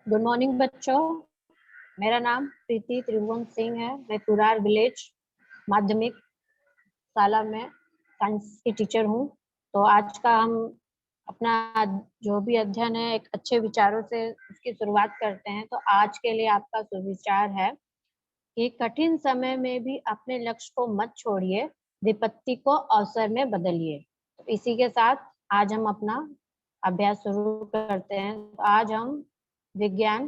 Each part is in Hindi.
गुड मॉर्निंग बच्चों। मेरा नाम प्रीति त्रिभुवन सिंह है। मैं पुरार विलेज माध्यमिक शाला में साइंस की टीचर हूँ। तो आज का हम अपना जो भी अध्ययन है एक अच्छे विचारों से उसकी शुरुआत करते हैं। तो आज के लिए आपका सुविचार है कि कठिन समय में भी अपने लक्ष्य को मत छोड़िए, विपत्ति को अवसर में बदलिए। तो इसी के साथ आज हम अपना अभ्यास शुरू करते हैं। तो आज हम विज्ञान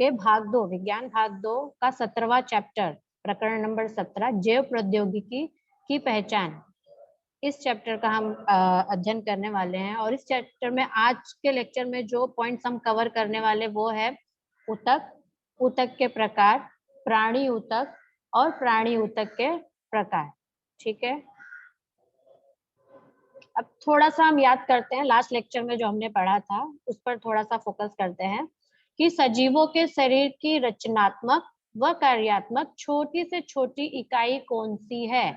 विज्ञान भाग 2 का 17वां चैप्टर, प्रकरण नंबर 17, जैव प्रौद्योगिकी की पहचान, इस चैप्टर का हम अध्ययन करने वाले हैं। और इस चैप्टर में आज के लेक्चर में जो पॉइंट्स हम कवर करने वाले वो है ऊतक, ऊतक के प्रकार, प्राणी ऊतक और प्राणी ऊतक के प्रकार। ठीक है, अब थोड़ा सा हम याद करते हैं लास्ट लेक्चर में जो हमने पढ़ा था उस पर थोड़ा सा फोकस करते हैं कि सजीवों के शरीर की रचनात्मक व कार्यात्मक छोटी से छोटी इकाई कौन सी है।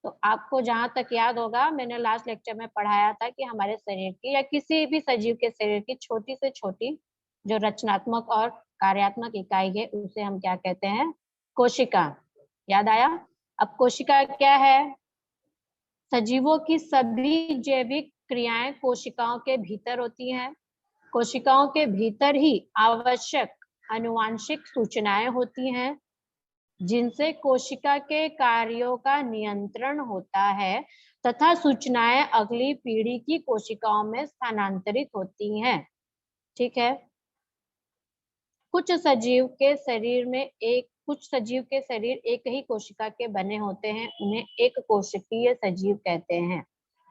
तो आपको जहां तक याद होगा, मैंने लास्ट लेक्चर में पढ़ाया था कि हमारे शरीर की या किसी भी सजीव के शरीर की छोटी से छोटी जो रचनात्मक और कार्यात्मक इकाई है उसे हम क्या कहते हैं? कोशिका। याद आया? अब कोशिका क्या है? सजीवों की सभी जैविक क्रियाएं कोशिकाओं के भीतर होती हैं। कोशिकाओं के भीतर ही आवश्यक आनुवांशिक सूचनाएं होती हैं जिनसे कोशिका के कार्यों का नियंत्रण होता है तथा सूचनाएं अगली पीढ़ी की कोशिकाओं में स्थानांतरित होती हैं। ठीक है, कुछ सजीव के शरीर एक ही कोशिका के बने होते हैं, उन्हें एक कोशिकीय सजीव कहते हैं।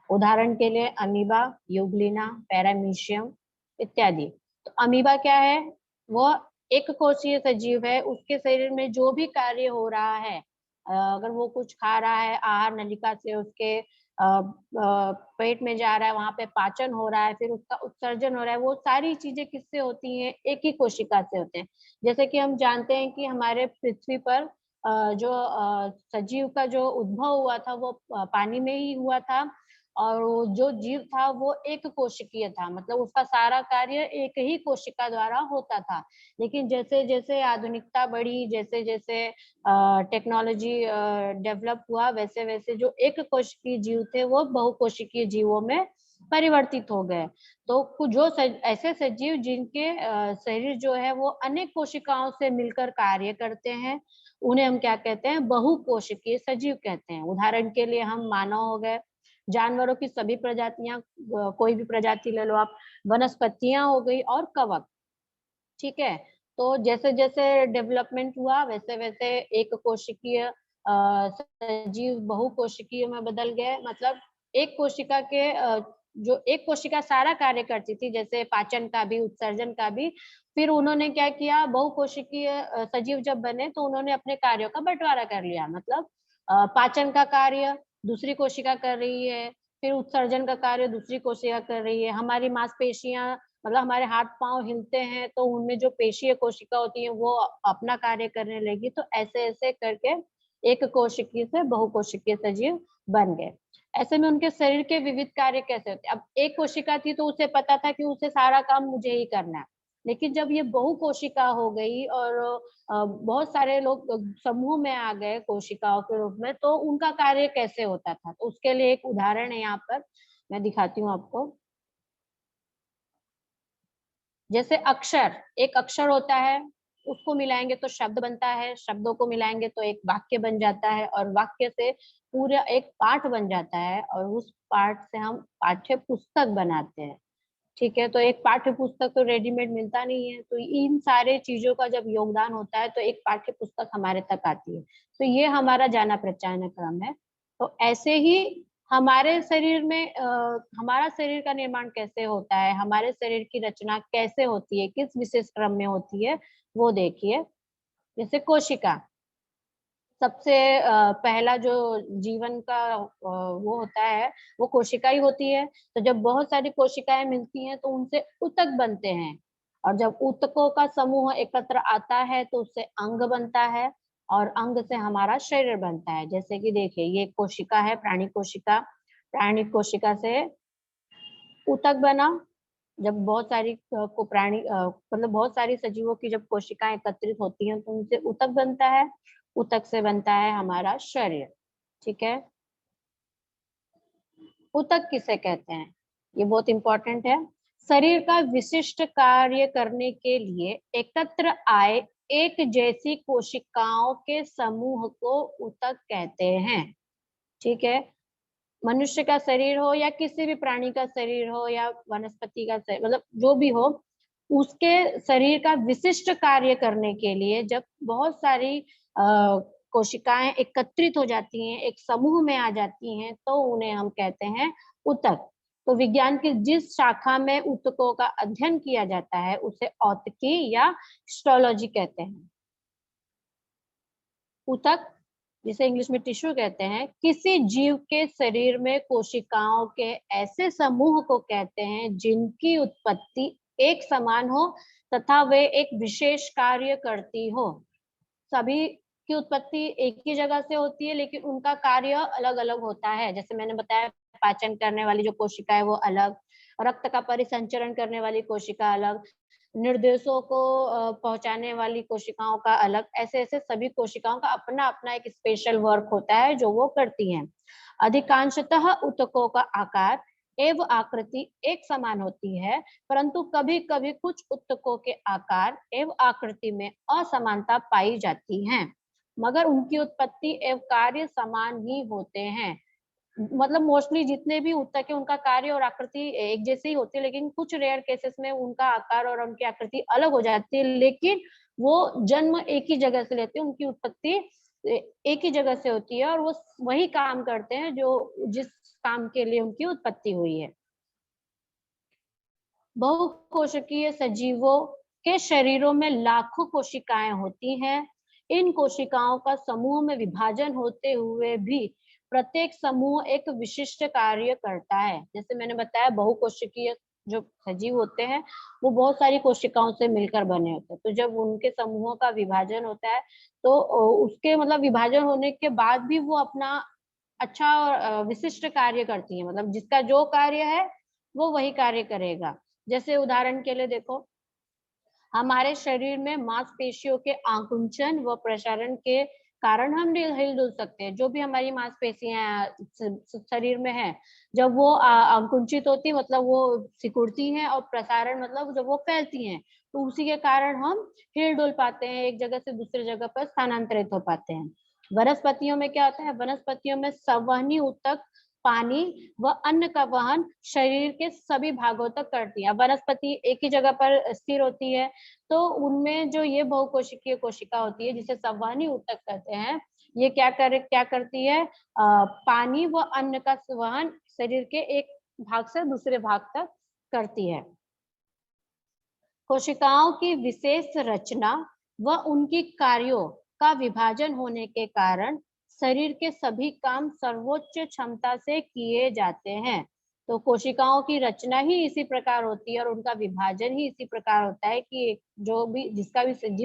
उदाहरण के लिए अमीबा, यूग्लिना, पैरामीशियम इत्यादि। तो अमीबा क्या है? वो एक कोशीय सजीव है। उसके शरीर में जो भी कार्य हो रहा है, अगर वो कुछ खा रहा है, आहार नलिका से उसके पेट में जा रहा है, वहां पे पाचन हो रहा है, फिर उसका उत्सर्जन हो रहा है, वो सारी चीजें किससे होती हैं? एक ही कोशिका से होते हैं। जैसे कि हम जानते हैं कि हमारे पृथ्वी पर जो सजीव का जो उद्भव हुआ था वो पानी में ही हुआ था, और वो जो जीव था वो एक कोशिकीय था, मतलब उसका सारा कार्य एक ही कोशिका द्वारा होता था। लेकिन जैसे जैसे आधुनिकता बढ़ी, जैसे जैसे टेक्नोलॉजी डेवलप हुआ, वैसे वैसे जो एक कोशिकीय जीव थे वो बहुकोशिकीय जीवों में परिवर्तित हो गए। तो जो ऐसे सजीव जिनके शरीर जो है वो अनेक कोशिकाओं से मिलकर कार्य करते हैं, उन्हें हम क्या कहते हैं? बहुकोशिकीय सजीव कहते हैं। उदाहरण के लिए हम मानव हो गए, जानवरों की सभी प्रजातियां, कोई भी प्रजाति ले लो आप, वनस्पतियां हो गई और कवक। ठीक है, तो जैसे जैसे डेवलपमेंट हुआ वैसे वैसे एक कोशिकीय सजीव बहुकोशिकीय में बदल गए। मतलब एक कोशिका के जो एक कोशिका सारा कार्य करती थी, जैसे पाचन का भी, उत्सर्जन का भी, फिर उन्होंने क्या किया? बहुकोशिकीय सजीव जब बने तो उन्होंने अपने कार्यों का बंटवारा कर लिया। मतलब पाचन का कार्य दूसरी कोशिका कर रही है, फिर उत्सर्जन का कार्य दूसरी कोशिका कर रही है। हमारी मांसपेशियां, मतलब हमारे हाथ पांव हिलते हैं तो उनमें जो पेशीय कोशिका होती है वो अपना कार्य करने लगी। तो ऐसे ऐसे करके एक कोशिकीय से बहुकोशिकीय सजीव बन गए। ऐसे में उनके शरीर के विविध कार्य कैसे होते? अब एक कोशिका थी तो उसे पता था कि उसे सारा काम मुझे ही करना है। लेकिन जब ये बहुकोशिका हो गई और बहुत सारे लोग समूह में आ गए कोशिकाओं के रूप में, तो उनका कार्य कैसे होता था? तो उसके लिए एक उदाहरण है, यहाँ पर मैं दिखाती हूँ आपको। जैसे अक्षर, एक अक्षर होता है, उसको मिलाएंगे तो शब्द बनता है, शब्दों को मिलाएंगे तो एक वाक्य बन जाता है, और वाक्य से पूरा एक पाठ बन जाता है, और उस पाठ से हम पाठ्य पुस्तक बनाते हैं। ठीक है, तो एक पाठ्य पुस्तक तो रेडीमेड मिलता नहीं है, तो इन सारे चीजों का जब योगदान होता है तो एक पाठ्य पुस्तक हमारे तक आती है। तो ये हमारा जाना पहचाना क्रम है। तो ऐसे ही हमारे शरीर में हमारा शरीर का निर्माण कैसे होता है, हमारे शरीर की रचना कैसे होती है, किस विशेष क्रम में होती है, वो देखिए। जैसे कोशिका, सबसे पहला जो जीवन का वो होता है वो कोशिका ही होती है। तो जब बहुत सारी कोशिकाएं मिलती हैं तो उनसे ऊतक बनते हैं, और जब ऊतकों का समूह एकत्र आता है तो उससे अंग बनता है, और अंग से हमारा शरीर बनता है। जैसे कि देखिए, ये कोशिका है, प्राणी कोशिका। प्राणी कोशिका से ऊतक बना, जब बहुत सारी को प्राणी मतलब बहुत सारी सजीवों की जब कोशिकाएं एकत्रित होती हैं तो उनसे ऊतक बनता है, ऊतक से बनता है हमारा शरीर। ठीक है, ऊतक किसे कहते हैं, ये बहुत इंपॉर्टेंट है। शरीर का विशिष्ट कार्य करने के लिए एकत्र आए एक जैसी कोशिकाओं के समूह को ऊतक कहते हैं। ठीक है, मनुष्य का शरीर हो या किसी भी प्राणी का शरीर हो या वनस्पति का शरीर, मतलब जो भी हो, उसके शरीर का विशिष्ट कार्य करने के लिए जब बहुत सारी कोशिकाएं एकत्रित हो जाती हैं, एक समूह में आ जाती हैं, तो उन्हें हम कहते हैं ऊतक। तो विज्ञान की जिस शाखा में ऊतकों का अध्ययन किया जाता है उसे औतकी या हिस्टोलॉजी कहते हैं। ऊतक, जिसे इंग्लिश में टिश्यू कहते हैं, किसी जीव के शरीर में कोशिकाओं के ऐसे समूह को कहते हैं जिनकी उत्पत्ति एक समान हो तथा वे एक विशेष कार्य करती हो। सभी की उत्पत्ति एक ही जगह से होती है लेकिन उनका कार्य अलग अलग होता है। जैसे मैंने बताया, पाचन करने वाली जो कोशिका है वो अलग, रक्त का परिसंचरण करने वाली कोशिका अलग, निर्देशों को पहुंचाने वाली कोशिकाओं का अलग, ऐसे ऐसे सभी कोशिकाओं का अपना अपना एक स्पेशल वर्क होता है जो वो करती हैं। अधिकांशतः ऊतकों का आकार एवं आकृति एक समान होती है, परंतु कभी कभी कुछ ऊतकों के आकार एवं आकृति में असमानता पाई जाती है, मगर उनकी उत्पत्ति एवं कार्य समान ही होते हैं। मतलब मोस्टली जितने भी ऊतक है उनका कार्य और आकृति एक जैसे ही होती है, लेकिन कुछ रेयर केसेस में उनका आकार और उनकी आकृति अलग हो जाती है, लेकिन वो जन्म एक ही जगह से लेते हैं, उनकी उत्पत्ति एक ही जगह से होती है और वो वही काम करते हैं जो जिस काम के लिए उनकी उत्पत्ति हुई है। बहुकोशिकीय सजीवों के शरीरों में लाखों कोशिकाएं होती हैं। इन कोशिकाओं का समूह में विभाजन होते हुए भी प्रत्येक समूह एक विशिष्ट कार्य करता है। जैसे मैंने बताया, बहुकोशिकीय जो सजीव होते हैं वो बहुत सारी कोशिकाओं से मिलकर बने होते हैं, तो जब उनके समूहों का विभाजन होता है तो उसके मतलब विभाजन होने के बाद भी वो अपना अच्छा और विशिष्ट कार्य करती है, मतलब जिसका जो कार्य है वो वही कार्य करेगा। जैसे उदाहरण के लिए देखो, हमारे शरीर में मांसपेशियों के आकुंचन व प्रसारण के कारण हम हिल-डुल सकते हैं। जो भी हमारी मांसपेशियां शरीर में है, जब वो आकुंचित होती मतलब वो सिकुड़ती हैं, और प्रसारण मतलब जब वो फैलती हैं, तो उसी के कारण हम हिल-डुल पाते हैं, एक जगह से दूसरी जगह पर स्थानांतरित हो पाते हैं। वनस्पतियों में क्या होता है? वनस्पतियों में संवहनी ऊतक पानी व अन्न का वहन शरीर के सभी भागों तक करती है। वनस्पति एक ही जगह पर स्थिर होती है, तो उनमें जो ये बहुकोशिकीय कोशिका होती है जिसे संवहनी ऊतक कहते हैं, ये क्या करती है? पानी व अन्न का वहन शरीर के एक भाग से दूसरे भाग तक करती है। कोशिकाओं की विशेष रचना व उनकी कार्यों का विभाजन होने के कारण शरीर के सभी काम सर्वोच्च क्षमता से किए जाते हैं। तो कोशिकाओं की रचना ही इसी प्रकार होती है और उनका विभाजन ही इसी प्रकार होता है कि जो भी जिस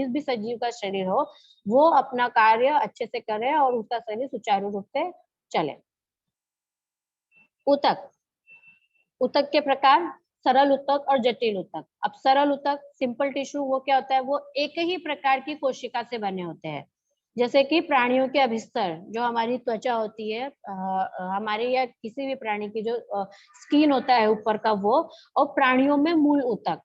भी सजीव का शरीर हो वो अपना कार्य अच्छे से करे और उसका शरीर सुचारू रूप से चले। ऊतक, ऊतक के प्रकार सरल ऊतक और जटिल ऊतक। अब सरल ऊतक, सिंपल टिश्यू, वो क्या होता है? वो एक ही प्रकार की कोशिका से बने होते हैं। जैसे कि प्राणियों के अभिस्तर, जो हमारी त्वचा होती है, हमारे या किसी भी प्राणी की जो स्किन होता है ऊपर का वो, और प्राणियों में मूल ऊतक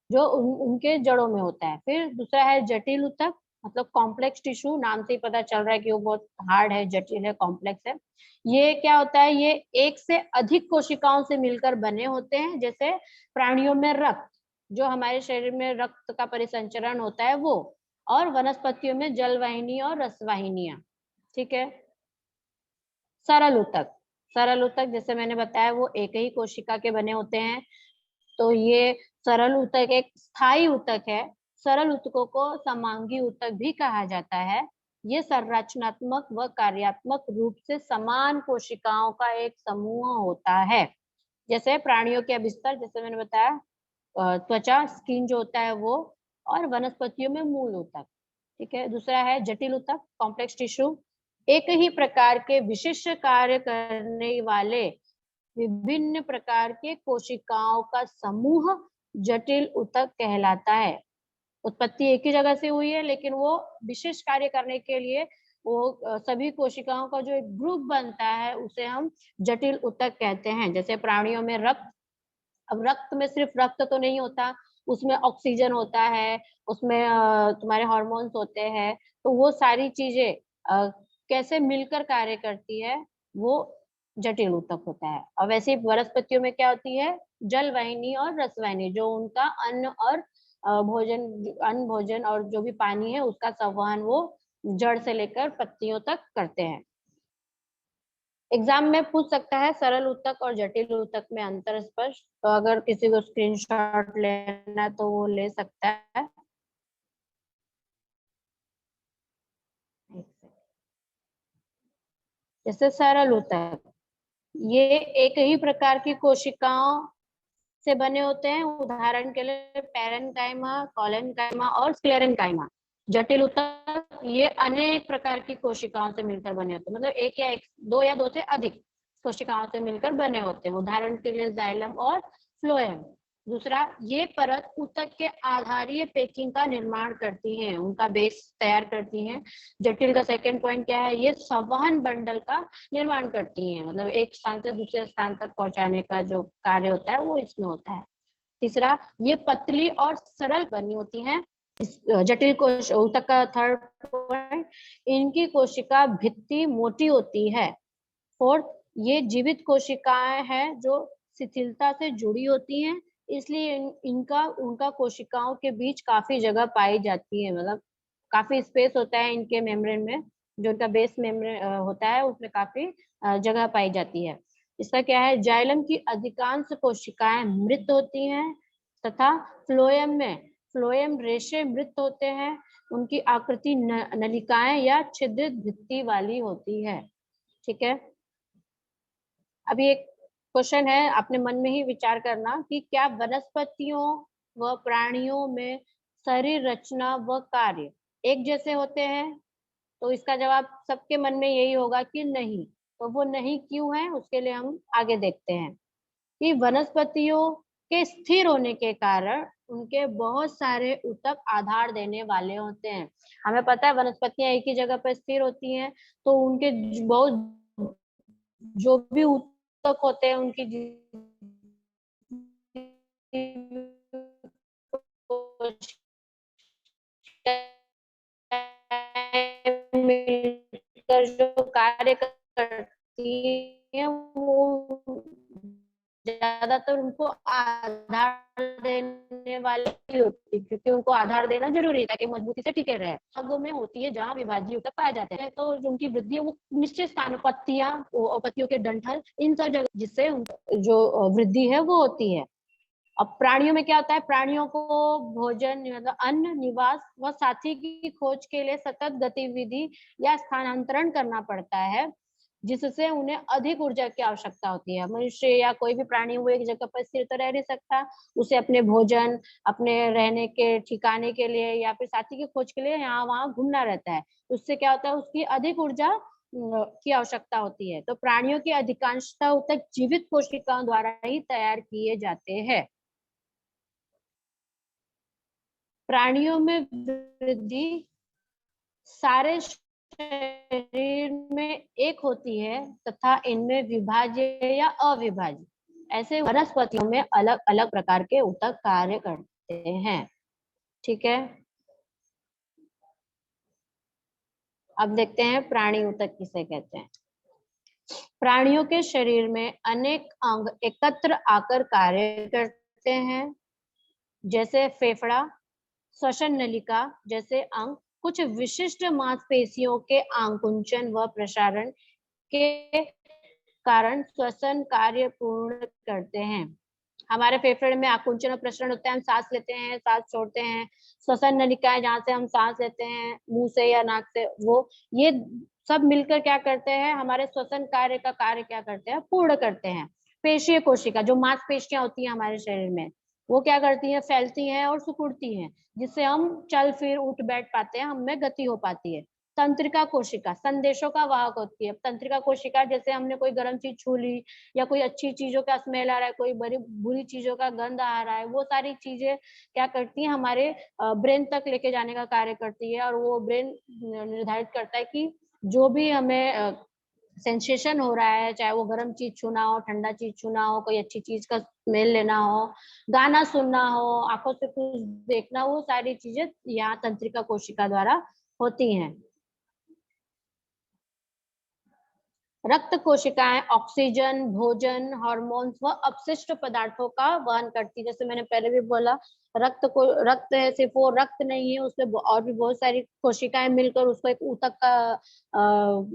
जो उनके जड़ों में होता है। फिर दूसरा है जटिल ऊतक, मतलब कॉम्प्लेक्स टिश्यू, नाम से ही पता चल रहा है कि वो बहुत हार्ड है, जटिल है, कॉम्प्लेक्स है। ये क्या होता है? ये एक से अधिक कोशिकाओं से मिलकर बने होते हैं। जैसे प्राणियों में रक्त, जो हमारे शरीर में रक्त का परिसंचरण होता है वो, और वनस्पतियों में जलवाहिनी और रसवाहिनियां। ठीक है। सरल ऊतक, सरल ऊतक जैसे मैंने बताया वो एक ही कोशिका के बने होते हैं, तो ये सरल ऊतक एक स्थायी ऊतक है। सरल ऊतकों को समांगी ऊतक भी कहा जाता है। ये संरचनात्मक व कार्यात्मक रूप से समान कोशिकाओं का एक समूह होता है। जैसे प्राणियों के अभिस्तर, जैसे मैंने बताया, त्वचा, स्किन जो होता है वो, और वनस्पतियों में मूल ऊतक। ठीक है। दूसरा है जटिल ऊतक, कॉम्प्लेक्स टिश्यू, एक ही प्रकार के विशिष्ट कार्य करने वाले विभिन्न प्रकार के कोशिकाओं का समूह जटिल ऊतक कहलाता है। उत्पत्ति एक ही जगह से हुई है, लेकिन वो विशेष कार्य करने के लिए वो सभी कोशिकाओं का जो एक ग्रुप बनता है उसे हम जटिल ऊतक कहते हैं। जैसे प्राणियों में रक्त, अब रक्त में सिर्फ रक्त तो नहीं होता, उसमें ऑक्सीजन होता है, उसमें तुम्हारे हार्मोन्स होते हैं, तो वो सारी चीजें कैसे मिलकर कार्य करती है, वो जटिल ऊतक होता है। और वैसे ही वनस्पतियों में क्या होती है, जल वाहिनी और रस वाहिनी, जो उनका अन्न और अन्न भोजन और जो भी पानी है उसका संवहन वो जड़ से लेकर पत्तियों तक करते हैं। एग्जाम में पूछ सकता है सरल ऊतक और जटिल ऊतक में अंतर स्पष्ट, तो अगर किसी को स्क्रीनशॉट लेना तो वो ले सकता है। जैसे सरल ऊतक, ये एक ही प्रकार की कोशिकाओं से बने होते हैं, उदाहरण के लिए पैरेन्काइमा, कोलेनकाइमा और स्क्लेरेन्काइमा। जटिल ऊतक ये अनेक प्रकार की कोशिकाओं से मिलकर बने होते हैं, मतलब एक या एक, दो या दो से अधिक कोशिकाओं से मिलकर बने होते हैं, उदाहरण के लिए जाइलम और फ्लोएम। दूसरा, ये परत ऊतक के आधारीय पैकिंग का निर्माण करती है, उनका बेस तैयार करती है। जटिल का सेकंड पॉइंट क्या है, ये संवहन बंडल का निर्माण करती है, मतलब एक स्थान से दूसरे स्थान तक पहुंचाने का जो कार्य होता है वो इसमें होता है। तीसरा, ये पतली और सरल बनी होती हैं। जटिल कोश ऊतक का थर्ड पॉइंट, इनकी कोशिका भित्ति मोटी होती है। फोर्थ, ये जीवित कोशिकाएं हैं जो शिथिलता से जुड़ी होती हैं, इसलिए इनका उनका कोशिकाओं के बीच काफी जगह पाई जाती है, मतलब काफी स्पेस होता है इनके मेम्ब्रेन में, जो इनका बेस मेम्ब्रेन होता है उसमें काफी जगह पाई जाती है। इसका क्या है, जाइलम की अधिकांश कोशिकाएं मृत होती हैं तथा फ्लोएम रेशे मृत होते हैं, उनकी आकृति नलिकाएं या छिद्रित भित्ति वाली होती है। ठीक है, अभी एक क्वेश्चन है, अपने मन में ही विचार करना कि क्या वनस्पतियों व प्राणियों में शरीर रचना व कार्य एक जैसे होते हैं? तो इसका जवाब सबके मन में यही होगा कि नहीं। तो वो नहीं क्यों है, उसके लिए हम आगे देखते हैं कि वनस्पतियों के स्थिर होने के कारण उनके बहुत सारे ऊतक आधार देने वाले होते हैं। हमें पता है वनस्पतियां एक ही जगह पर स्थिर होती हैं, तो उनके बहुत जो भी ऊतक होते हैं उनकी मिलकर जो कार्य करती है वो ज्यादातर उनको आधार देने वाली होती है, क्योंकि उनको आधार देना जरूरी है ताकि मजबूती से टिके रहे। भागों में होती है जहाँ विभाज्य ऊतक पाए जाते हैं, तो उनकी वृद्धि है वो निश्चित स्थान, पत्तियां, पत्तियों के डंठल, इन सब जगह जिससे जो वृद्धि है वो होती है। अब प्राणियों में क्या होता है, प्राणियों को भोजन मतलब अन्न, निवास व साथी की खोज के लिए सतत गतिविधि या स्थानांतरण करना पड़ता है, जिससे उन्हें अधिक ऊर्जा की आवश्यकता होती है। मनुष्य या कोई भी प्राणी वो एक जगह पर स्थिर तो रह नहीं सकता, उसे अपने भोजन, अपने रहने के ठिकाने के लिए या फिर साथी की खोज के लिए यहाँ वहाँ घूमना रहता है। उससे क्या होता है, उसकी अधिक ऊर्जा की आवश्यकता होती है। तो प्राणियों की अधिकांशतः ऊतक जीवित कोशिकाओं द्वारा ही तैयार किए जाते हैं। प्राणियों में वृद्धि सारे शरीर में एक होती है तथा इनमें विभाज्य या अविभाज्य, ऐसे वनस्पतियों में अलग अलग प्रकार के ऊतक कार्य करते हैं। ठीक है, अब देखते हैं प्राणी ऊतक किसे कहते हैं। प्राणियों के शरीर में अनेक अंग एकत्र आकर कार्य करते हैं, जैसे फेफड़ा, श्वसन नलिका जैसे अंग कुछ विशिष्ट मांसपेशियों के आकुंचन व प्रसारण के कारण श्वसन कार्य पूर्ण करते हैं। हमारे फेफड़े में आकुंचन और प्रसारण होता है, हम सांस लेते हैं, सांस छोड़ते हैं। श्वसन नलिकाएं जहाँ से हम सांस लेते हैं, मुंह से या नाक से, वो ये सब मिलकर क्या करते हैं, हमारे श्वसन कार्य का कार्य क्या करते हैं, पूर्ण करते हैं। पेशीय कोशिका, जो मांसपेशियां होती हैं हमारे शरीर में, वो क्या करती हैं, फैलती हैं और सिकुड़ती हैं, जिससे हम चल फिर उठ बैठ पाते हैं, हमें गति हो पाती है। तंत्रिका कोशिका संदेशों का वाहक होती है। तंत्रिका कोशिका जैसे हमने कोई गर्म चीज छू ली या कोई अच्छी चीजों का स्मेल आ रहा है, कोई बड़ी बुरी चीजों का गंध आ रहा है, वो सारी चीजें क्या करती है, हमारे ब्रेन तक लेके जाने का कार्य करती है। और वो ब्रेन निर्धारित करता है कि जो भी हमें सेंसेशन हो रहा है, चाहे वो गर्म चीज छूना हो, ठंडा चीज छूना हो, कोई अच्छी चीज का स्मेल लेना हो, गाना सुनना हो, आंखों से कुछ देखना, वो सारी चीजें यहाँ तंत्रिका कोशिका द्वारा होती हैं। रक्त कोशिकाएं ऑक्सीजन, भोजन, हार्मोन्स व अपशिष्ट पदार्थों का वहन करती है। जैसे मैंने पहले भी बोला, रक्त है, सिर्फ वो रक्त नहीं है, उसमें और भी बहुत सारी कोशिकाएं मिलकर उसको एक ऊतक का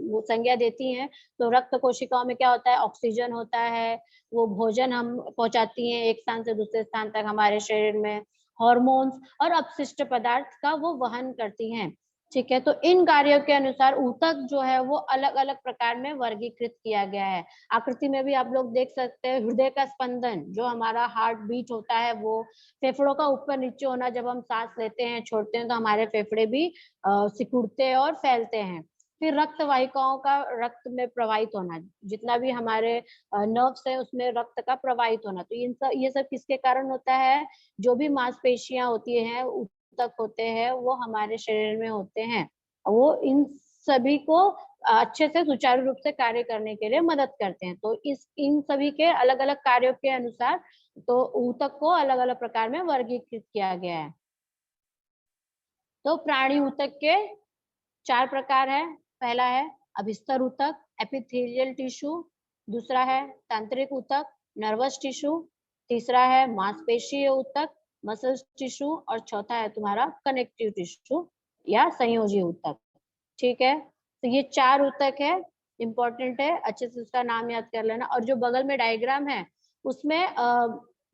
वो संज्ञा देती हैं। तो रक्त कोशिकाओं में क्या होता है, ऑक्सीजन होता है, वो भोजन हम पहुंचाती हैं एक स्थान से दूसरे स्थान तक हमारे शरीर में, हार्मोन्स और अपशिष्ट पदार्थ का वो वहन करती हैं। ठीक है, तो इन कार्यों के अनुसार ऊतक जो है वो अलग अलग प्रकार में वर्गीकृत किया गया है। आकृति में भी आप लोग देख सकते हैं, हृदय का स्पंदन, जो हमारा हार्ट बीट होता है, वो फेफड़ों का ऊपर नीचे होना, जब हम सांस लेते हैं छोड़ते हैं तो हमारे फेफड़े भी सिकुड़ते और फैलते हैं। फिर रक्त वाहिकाओं का रक्त में प्रवाहित होना, जितना भी हमारे नर्व्स है उसमें रक्त का प्रवाहित होना, तो ये सब किसके कारण होता है, जो भी मांसपेशियां होती हैं, तक होते हैं, वो हमारे शरीर में होते हैं, वो इन सभी को अच्छे से सुचारू रूप से कार्य करने के लिए मदद करते हैं। तो इन सभी के अलग अलग कार्यों के अनुसार तो ऊतक को अलग अलग प्रकार में वर्गीकृत किया गया है। तो प्राणी ऊतक के 4 प्रकार है। पहला है अभिस्तर ऊतक, एपिथेलियल टिश्यू, दूसरा है तंत्रिक ऊतक, नर्वस टिश्यू, तीसरा है मांसपेशीय ऊतक, मसल्स टिश्यू, और चौथा है तुम्हारा कनेक्टिव टिश्यू या संयोजी ऊतक। ठीक है, तो ये 4 ऊतक है, इंपॉर्टेंट है, अच्छे से उसका नाम याद कर लेना। और जो बगल में डायग्राम है उसमें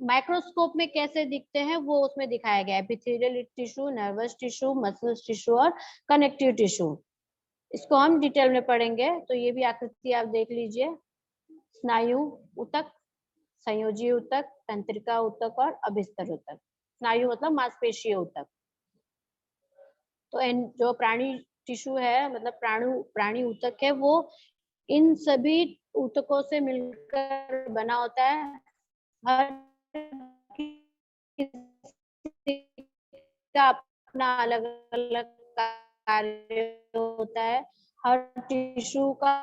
माइक्रोस्कोप में कैसे दिखते हैं वो उसमें दिखाया गया है, epithelial tissue, nervous tissue, muscles tissue और कनेक्टिव टिश्यू। इसको हम डिटेल में पढ़ेंगे, तो ये भी आकृति आप देख लीजिए। स्नायु ऊतक, संयोजी ऊतक, तंत्रिका ऊतक और अभिस्तर ऊतक। स्नायु मतलब मांसपेशीय ऊतक। तो जो प्राणी टिश्यू है, मतलब प्राणी ऊतक है, वो इन सभी ऊतकों से मिलकर बना होता है। हर किसी का अपना अलग अलग कार्य होता है, हर टिश्यू का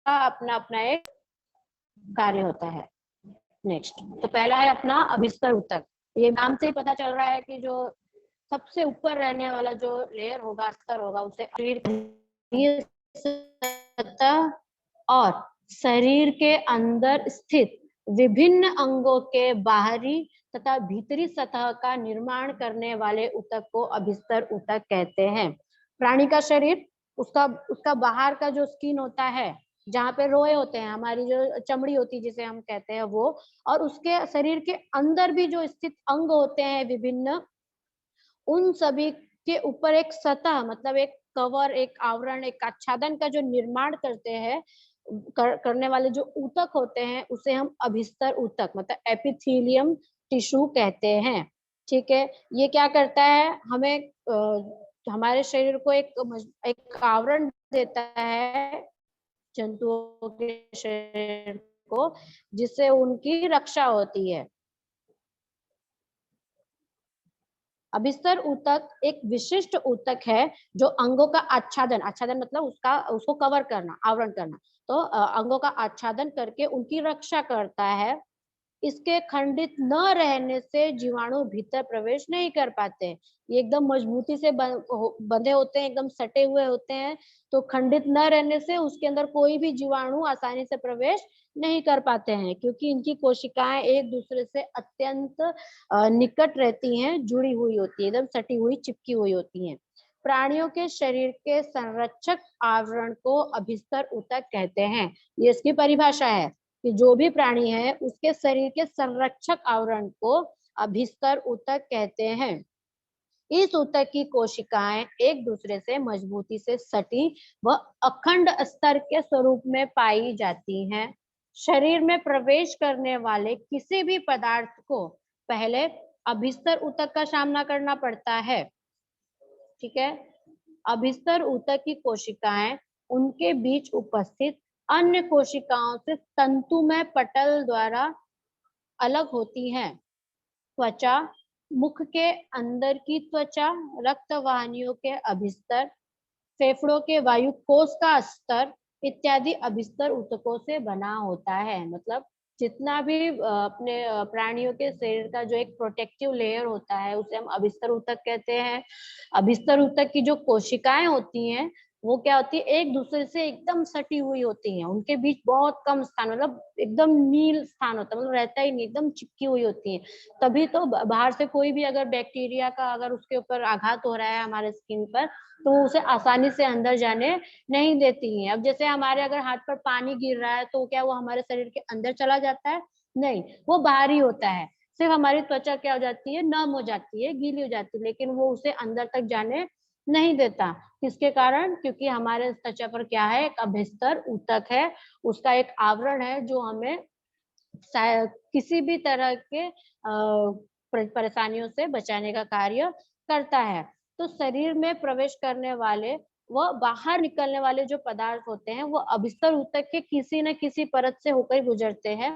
अपना अपना एक कार्य होता है। नेक्स्ट, तो पहला है अपना अभिस्तर ऊतक। ये नाम से ही पता चल रहा है कि जो सबसे ऊपर रहने वाला जो लेयर होगा, स्तर होगा, उसे शरीर सतह और शरीर के अंदर स्थित विभिन्न अंगों के बाहरी तथा भीतरी सतह का निर्माण करने वाले ऊतक को अभिस्तर ऊतक कहते हैं। प्राणी का शरीर, उसका बाहर का जो स्किन होता है, जहाँ पे रोए होते हैं, हमारी जो चमड़ी होती है जिसे हम कहते हैं वो, और उसके शरीर के अंदर भी जो स्थित अंग होते हैं विभिन्न, उन सभी के ऊपर एक सतह, मतलब एक कवर, एक आवरण, एक आच्छादन का जो निर्माण करते हैं, करने वाले जो ऊतक होते हैं, उसे हम अभिस्तर ऊतक मतलब एपिथेलियम टिश्यू कहते हैं। ठीक है, ये क्या करता है, हमें हमारे शरीर को एक आवरण देता है जंतुओं के शरीर को, जिससे उनकी रक्षा होती है। अभिस्तर ऊतक एक विशिष्ट ऊतक है जो अंगों का आच्छादन मतलब उसको कवर करना, आवरण करना, तो अंगों का आच्छादन करके उनकी रक्षा करता है। इसके खंडित न रहने से जीवाणु भीतर प्रवेश नहीं कर पाते। ये एकदम मजबूती से बंधे होते हैं, एकदम सटे हुए होते हैं, तो खंडित न रहने से उसके अंदर कोई भी जीवाणु आसानी से प्रवेश नहीं कर पाते हैं, क्योंकि इनकी कोशिकाएं एक दूसरे से अत्यंत निकट रहती हैं, जुड़ी हुई होती है, एकदम सटी हुई, चिपकी हुई होती हैं। प्राणियों के शरीर के संरक्षक आवरण को अभिस्तर ऊतक कहते हैं। ये इसकी परिभाषा है कि जो भी प्राणी है उसके शरीर के संरक्षक आवरण को अभिस्तर ऊतक कहते हैं। इस ऊतक की कोशिकाएं एक दूसरे से मजबूती से सटी व अखंड स्तर के स्वरूप में पाई जाती हैं। शरीर में प्रवेश करने वाले किसी भी पदार्थ को पहले अभिस्तर ऊतक का सामना करना पड़ता है। ठीक है, अभिस्तर ऊतक की कोशिकाएं उनके बीच उपस्थित अन्य कोशिकाओं से तंतुमय पटल द्वारा अलग होती हैं। त्वचा, मुख के अंदर की त्वचा, रक्त वाहिनियों के अभिस्तर, फेफड़ों के वायु कोष का स्तर इत्यादि अभिस्तर ऊतकों से बना होता है। मतलब जितना भी अपने प्राणियों के शरीर का जो एक प्रोटेक्टिव लेयर होता है उसे हम अभिस्तर ऊतक कहते हैं। अभिस्तर ऊतक की जो कोशिकाएं होती हैं वो क्या होती है, एक दूसरे से एकदम सटी हुई होती हैं, उनके बीच बहुत कम स्थान, मतलब एकदम नील स्थान होता है, मतलब रहता ही नहीं, एकदम चिपकी हुई होती है। तभी तो बाहर से कोई भी अगर बैक्टीरिया का अगर उसके ऊपर आघात हो रहा है हमारे स्किन पर, तो वो उसे आसानी से अंदर जाने नहीं देती हैं। अब जैसे हमारे अगर हाथ पर पानी गिर रहा है तो क्या वो हमारे शरीर के अंदर चला जाता है? नहीं, वो बाहर ही होता है। सिर्फ हमारी त्वचा क्या हो जाती है, नम हो जाती है, गीली हो जाती है, लेकिन वो उसे अंदर तक जाने नहीं देता। किसके कारण? क्योंकि हमारे त्वचा पर क्या है, एक अभिस्तर ऊतक है, उसका एक आवरण है जो हमें किसी भी तरह के परेशानियों से बचाने का कार्य करता है। तो शरीर में प्रवेश करने वाले व बाहर निकलने वाले जो पदार्थ होते हैं वो अभिस्तर ऊतक के किसी न किसी परत से होकर गुजरते हैं।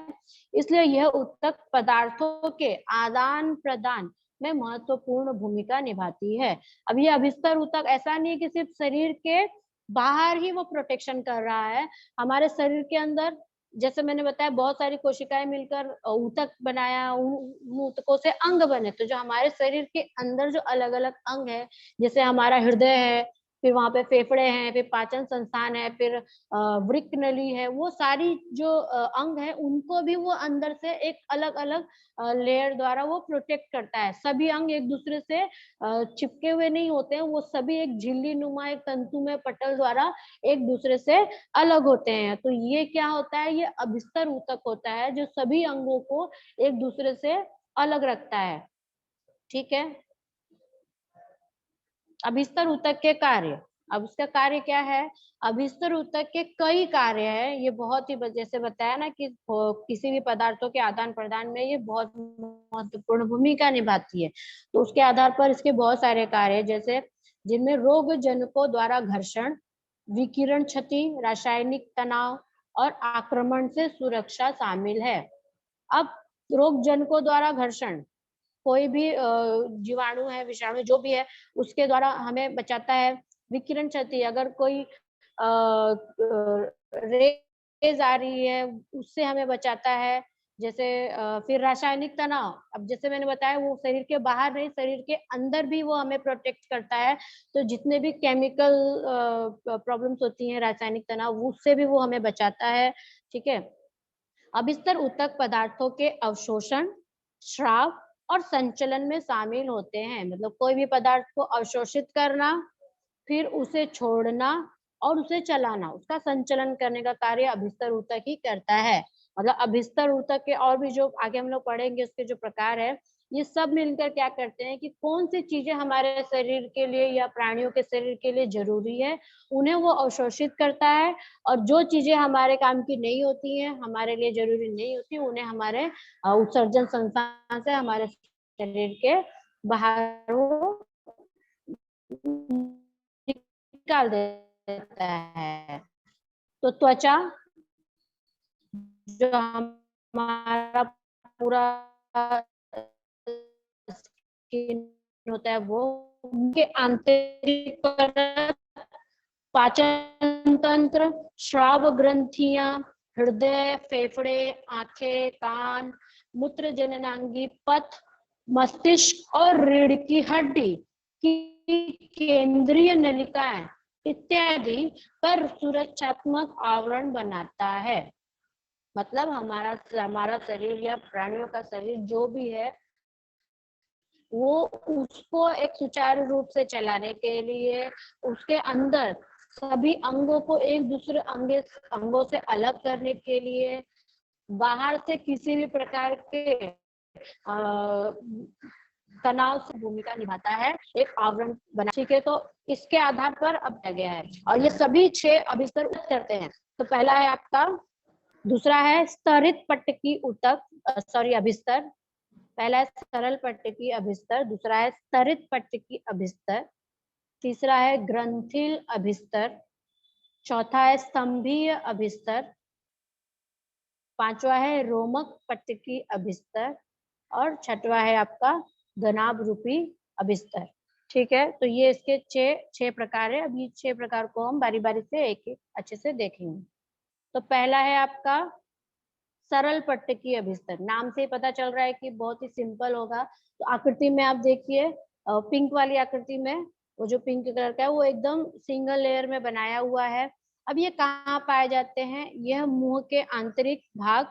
इसलिए यह ऊतक पदार्थों के आदान प्रदान में महत्वपूर्ण भूमिका निभाती है। अब ये अभिस्तर ऊतक ऐसा नहीं है कि सिर्फ शरीर के बाहर ही वो प्रोटेक्शन कर रहा है, हमारे शरीर के अंदर जैसे मैंने बताया बहुत सारी कोशिकाएं मिलकर ऊतक बनाया, ऊतकों से अंग बने। तो जो हमारे शरीर के अंदर जो अलग अलग अंग है, जैसे हमारा हृदय है, फिर वहां पे फेफड़े हैं, फिर पाचन संस्थान है, फिर वृक्क नली है, वो सारी जो अंग है उनको भी वो अंदर से एक अलग अलग लेयर द्वारा वो प्रोटेक्ट करता है। सभी अंग एक दूसरे से चिपके हुए नहीं होते हैं, वो सभी एक झिल्ली नुमा एक तंतुमय पटल द्वारा एक दूसरे से अलग होते हैं। तो ये क्या होता है, ये अभिस्तर ऊतक होता है जो सभी अंगों को एक दूसरे से अलग रखता है। ठीक है। अभिस्तर ऊतक के कार्य, अब उसका कार्य क्या है? अभिस्तर ऊतक के कई कार्य हैं। ये बहुत ही जैसे बताया ना कि किसी भी पदार्थों के आदान प्रदान में ये बहुत महत्वपूर्ण भूमिका निभाती है। तो उसके आधार पर इसके बहुत सारे कार्य हैं, जैसे जिनमें रोग जनकों द्वारा घर्षण, विकिरण क्षति, रासायनिक तनाव और आक्रमण से सुरक्षा शामिल है। अब रोग जनकों द्वारा घर्षण, कोई भी जीवाणु है, विषाणु जो भी है, उसके द्वारा हमें बचाता है। विकिरण क्षति, अगर कोई रेज आ रही है उससे हमें बचाता है। जैसे फिर रासायनिक तनाव, अब जैसे मैंने बताया वो शरीर के बाहर नहीं, शरीर के अंदर भी वो हमें प्रोटेक्ट करता है। तो जितने भी केमिकल प्रॉब्लम्स होती हैं, रासायनिक तनाव, उससे भी वो हमें बचाता है। ठीक है। अभिस्तर ऊतक पदार्थों के अवशोषण, स्राव और संचलन में शामिल होते हैं। मतलब कोई भी पदार्थ को अवशोषित करना, फिर उसे छोड़ना और उसे चलाना, उसका संचलन करने का कार्य अभिस्तर ऊतक ही करता है। मतलब अभिस्तर ऊतक के और भी जो आगे हम लोग पढ़ेंगे उसके जो प्रकार है, ये सब मिलकर क्या करते हैं कि कौन सी चीजें हमारे शरीर के लिए या प्राणियों के शरीर के लिए जरूरी है, उन्हें वो अवशोषित करता है। और जो चीजें हमारे काम की नहीं होती हैं, हमारे लिए जरूरी नहीं होती, उन्हें हमारे उत्सर्जन संस्थान से हमारे शरीर के बाहर निकाल देता है। तो त्वचा, जो हमारा पूरा स्किन होता है, वो उनके आंतरिक परत, पाचन तंत्र, श्राव ग्रंथियां, हृदय, फेफड़े, आंखें, कान, मूत्र जननांगी पथ, मस्तिष्क और रीढ़ की हड्डी की केंद्रीय नलिकाएं इत्यादि पर सुरक्षात्मक आवरण बनाता है। मतलब हमारा शरीर या प्राणियों का शरीर जो भी है, वो उसको एक सुचारू रूप से चलाने के लिए उसके अंदर सभी अंगों को एक दूसरे अंगों से अलग करने के लिए, बाहर से किसी भी प्रकार के तनाव से भूमिका निभाता है, एक आवरण बना। ठीक है। तो इसके आधार पर अब किया गया है और ये सभी 6 अभिस्तर करते हैं। तो पहला है आपका, दूसरा है स्तरित पट्टकी ऊतक, सॉरी अभिस्तर। पहला है सरल पट्टकी अभिस्तर, दूसरा है स्तरित पट्टकी अभिस्तर, तीसरा है ग्रंथिल अभिस्तर, चौथा है स्तंभीय अभिस्तर, पांचवा है रोमक पट्टिकी अभिस्तर और छठवा है आपका घनाभ रूपी अभिस्तर। ठीक है, तो ये इसके छह प्रकार है। अभी 6 प्रकार को हम बारी बारी से एक एक अच्छे से देखेंगे। तो पहला है आपका सरल पट्टिकी अभिस्तर। नाम से ही पता चल रहा है कि बहुत ही सिंपल होगा। तो आकृति में आप देखिए, पिंक वाली आकृति में वो जो पिंक कलर का है वो एकदम सिंगल लेयर में बनाया हुआ है। अब ये कहाँ पाए जाते हैं? यह मुंह के आंतरिक भाग,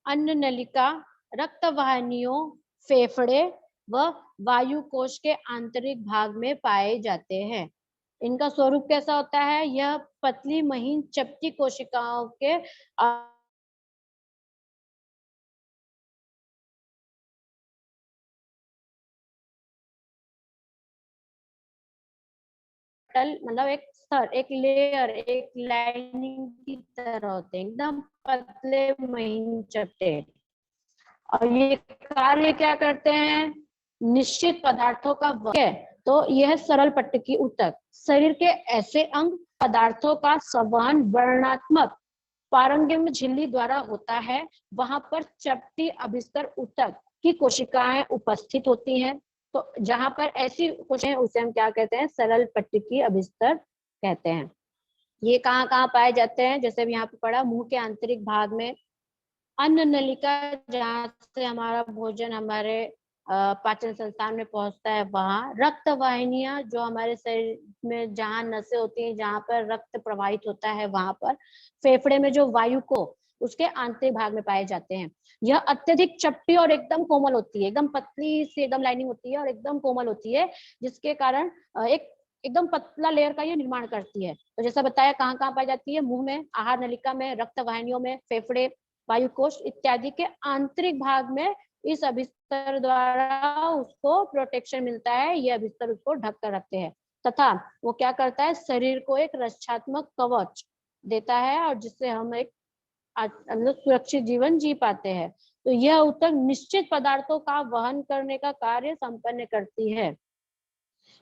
अन्न नलिका, रक्त वाहिनियों, फेफड़े व वायु कोश के आंतरिक भाग में पाए जाते हैं। इनका स्वरूप कैसा होता है? यह पतली महीन चपटी कोशिकाओं के मतलब एक स्तर, एक लेयर, एक लाइनिंग की तरह होते हैं, एकदम पतले महीन चपटे। और ये कार्य क्या करते हैं? निश्चित पदार्थों का वहन। तो यह सरल पट्टिकी ऊतक शरीर के ऐसे अंग पदार्थों का संवहन वर्णनात्मक पारंगम्य झिल्ली द्वारा होता है। वहां पर चपटी अभिस्तर ऊतक की कोशिकाएं उपस्थित होती हैं। तो जहां पर ऐसी कोशिकाएं उसे हम क्या कहते हैं? सरल पट्टिकी अभिस्तर कहते हैं। ये कहाँ कहाँ पाए जाते हैं? जैसे अभी यहाँ पे पढ़ा, मुंह के आंतरिक भाग में, अन्न नलिका जहाँ से हमारा भोजन हमारे पाचन संस्थान में पहुंचता है वहां, रक्त वाहिनियां जो हमारे शरीर में जहाँ नसें होती हैं, जहाँ पर रक्त प्रवाहित होता है वहां पर, फेफड़े में जो वायु को उसके आंतरिक भाग में पाए जाते हैं। यह अत्यधिक चपटी और एकदम कोमल होती है, एकदम पतली सी एकदम लाइनिंग होती है और एकदम कोमल होती है, जिसके कारण एक एकदम पतला लेयर का ये निर्माण करती है। तो जैसा बताया, कहाँ कहाँ पाई जाती है? मुंह में, आहार नलिका में, रक्त वाहिनियों में, फेफड़े, वायुकोश इत्यादि के आंतरिक भाग में। इस अभिस्तर द्वारा उसको प्रोटेक्शन मिलता है, ये अभिस्तर उसको ढक कर रखते हैं तथा वो क्या करता है? शरीर को एक रक्षात्मक कवच देता है और जिससे हम एक सुरक्षित जीवन जी पाते हैं। तो यह ऊतक निश्चित पदार्थों का वहन करने का कार्य संपन्न करती है।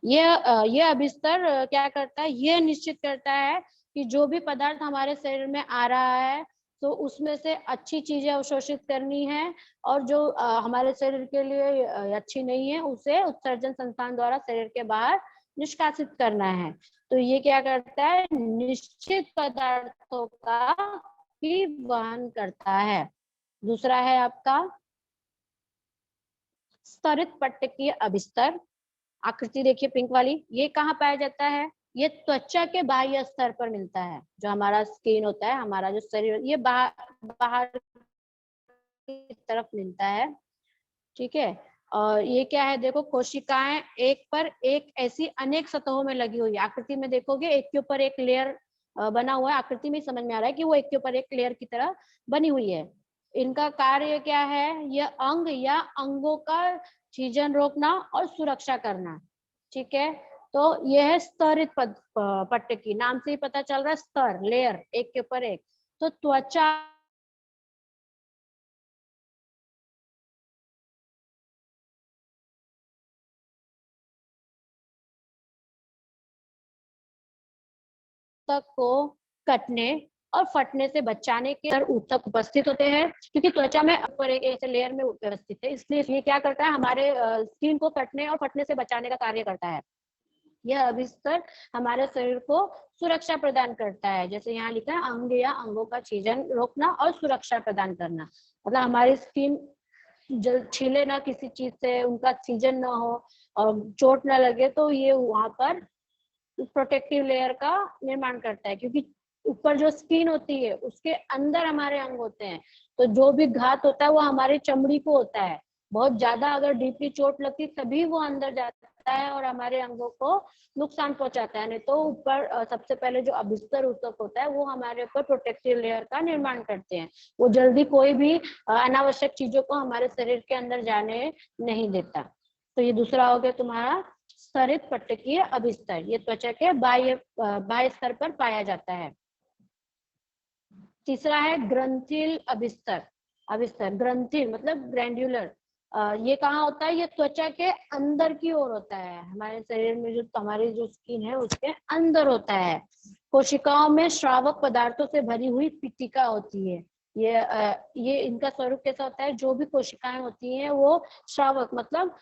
यह अभिस्तर क्या करता है? यह निश्चित करता है कि जो भी पदार्थ हमारे शरीर में आ रहा है तो उसमें से अच्छी चीजें अवशोषित करनी है और जो हमारे शरीर के लिए अच्छी नहीं है उसे उत्सर्जन संस्थान द्वारा शरीर के बाहर निष्कासित करना है। तो ये क्या करता है? निश्चित पदार्थों का ही वहन करता है। दूसरा है आपका स्तरित पट्टिकीय अभिस्तर। आकृति देखिए पिंक वाली, ये कहाँ पाया जाता है? ये त्वचा के बाह्य स्तर पर मिलता है। जो हमारा स्किन होता है, हमारा जो शरीर, ये बाहर की तरफ मिलता है। ठीक है, और ये क्या है? देखो, कोशिकाएं एक पर एक ऐसी अनेक सतहों में लगी हुई है। आकृति में देखोगे एक के ऊपर एक लेयर बना हुआ है। आकृति में समझ में आ रहा है कि वो एक के ऊपर एक लेयर की तरह बनी हुई है। इनका कार्य क्या है? यह अंग या अंगों का छीजन रोकना और सुरक्षा करना। ठीक है, तो यह है स्तरित पट्टिकी। नाम से ही पता चल रहा है, स्तर, लेयर, एक के ऊपर एक। तो त्वचा ऊतक को कटने और फटने से बचाने के ऊतक उपस्थित होते हैं, क्योंकि त्वचा में ऊपर एक ऐसे लेयर में व्यवस्थित है, इसलिए ये क्या करता है? हमारे स्किन को कटने और फटने से बचाने का कार्य करता है। यह अभिस्तर हमारे शरीर को सुरक्षा प्रदान करता है। जैसे यहाँ लिखा है, अंग या अंगों का छीजन रोकना और सुरक्षा प्रदान करना। मतलब हमारी स्किन छीले ना किसी चीज से, उनका छीजन ना हो और चोट ना लगे, तो ये वहां पर प्रोटेक्टिव लेयर का निर्माण करता है। क्योंकि ऊपर जो स्किन होती है उसके अंदर हमारे अंग होते हैं, तो जो भी घात होता है वो हमारी चमड़ी को होता है। बहुत ज्यादा अगर डीपली चोट लगती तभी वो अंदर जाता है और हमारे अंगों को नुकसान पहुंचाता है। नहीं तो ऊपर सबसे पहले जो अभिस्तर ऊतक होता है वो हमारे ऊपर प्रोटेक्टिव लेयर का निर्माण करते हैं। वो जल्दी कोई भी अनावश्यक चीजों को हमारे शरीर के अंदर जाने नहीं देता। तो ये दूसरा हो गया तुम्हारा स्तरित पट्टिकीय अभिस्तर। ये त्वचा के बाह्य स्तर पर पाया जाता है। तीसरा है ग्रंथिल अभिस्तर। अभिस्तर, ग्रंथिल मतलब ग्रैंड्युलर, ये कहाँ होता है, ये त्वचा के अंदर की ओर होता है, हमारे शरीर में जो हमारी जो स्किन है उसके अंदर होता है। कोशिकाओं में श्रावक पदार्थों से भरी हुई पिटिका होती है। ये इनका स्वरूप कैसा होता है, जो भी कोशिकाएं होती हैं वो श्रावक मतलब